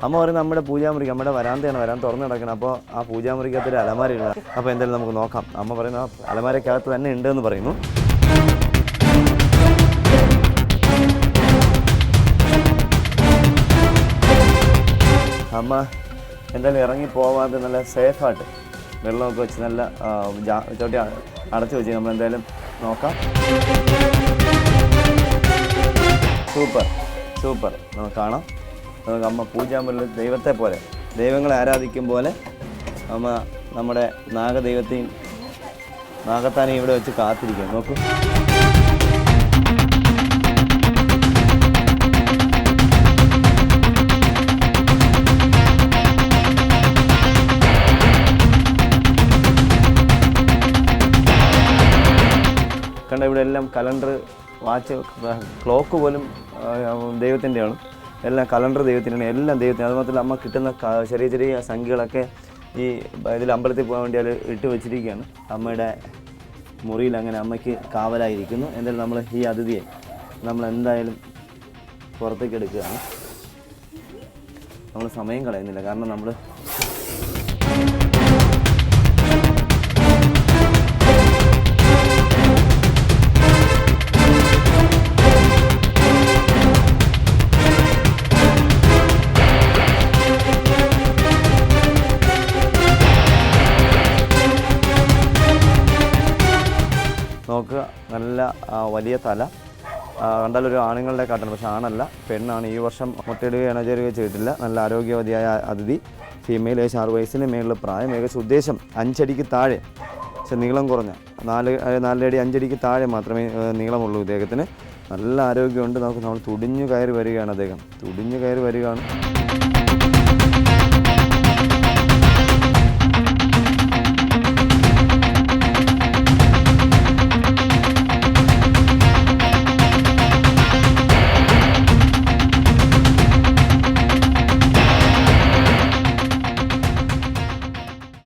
അമ്മ പറയുന്നത് നമ്മുടെ പൂജാമുറിക്ക്, നമ്മുടെ വരാന്തയാണ്, വരാൻ തുറന്ന് കിടക്കണം. അപ്പോൾ ആ പൂജാമുറിക്കകത്തൊരു അലമാരയില്ല. അപ്പോൾ എന്തായാലും നമുക്ക് നോക്കാം. അമ്മ പറയുന്നത് ആ അലമാരക്കകത്ത് തന്നെ ഉണ്ടെന്ന് പറയുന്നു. അമ്മ എന്തായാലും ഇറങ്ങി പോവാതെ നല്ല സേഫായിട്ട് വെള്ളമൊക്കെ വെച്ച് നല്ല ചോട്ടി അടച്ചു വെച്ച് നമ്മൾ എന്തായാലും നോക്കാം. Super super. നമുക്ക് കാണാം. നമുക്ക് അമ്മ പൂജാമുറിയിൽ ദൈവത്തെ പോലെ, ദൈവങ്ങളെ ആരാധിക്കും പോലെ അമ്മ നമ്മുടെ നാഗദൈവത്തെയും നാഗത്താനെയും ഇവിടെ വെച്ച് കാത്തിരിക്കും. നോക്കൂ. കണ്ട ഇവിടെ എല്ലാം കലണ്ടർ, വാച്ച്, ക്ലോക്ക് പോലും ദൈവത്തിൻ്റെയാണ്. എല്ലാം കലണ്ടർ ദൈവത്തിൻ്റെയാണ്, എല്ലാം ദൈവത്തിന്. അതുമാത്രമല്ല അമ്മ കിട്ടുന്ന ചെറിയ ചെറിയ സംഖ്യകളൊക്കെ ഈ ഇതിൽ അമ്പലത്തിൽ പോകാൻ വേണ്ടി അത് ഇട്ട് വെച്ചിരിക്കുകയാണ്. അമ്മയുടെ മുറിയിൽ അങ്ങനെ അമ്മയ്ക്ക് കാവലായിരിക്കുന്നു. എന്തായാലും നമ്മൾ ഈ അതിഥിയെ നമ്മൾ എന്തായാലും പുറത്തേക്ക് എടുക്കുകയാണ്. നമ്മൾ സമയം കളയുന്നില്ല, കാരണം നമ്മൾ നോക്കുക. നല്ല വലിയ തല കണ്ടാലൊരു ആണുങ്ങളുടെ കാട്ടാണ്, പക്ഷെ ആണല്ല, പെണ്ണാണ്. ഈ വർഷം മുട്ടയിടുകയോ ഇണചേരുകയോ ചെയ്തിട്ടില്ല. നല്ല ആരോഗ്യവതിയായ അതിഥി. ഫീമെയിൽ, ഏകദേശം 6 വയസ്സിന് മേളിൽ പ്രായം. ഏകദേശം ഉദ്ദേശം 5 അടിക്ക് താഴെ, പക്ഷെ നീളം കുറഞ്ഞ 4 അടി 5 അടിക്ക് താഴെ മാത്രമേ നീളമുള്ളൂ ഇദ്ദേഹത്തിന്. നല്ല ആരോഗ്യമുണ്ട്. നമുക്ക് നമ്മൾ തുടിഞ്ഞു കയറി വരികയാണ്. അദ്ദേഹം തുടിഞ്ഞു കയറി വരികയാണ്.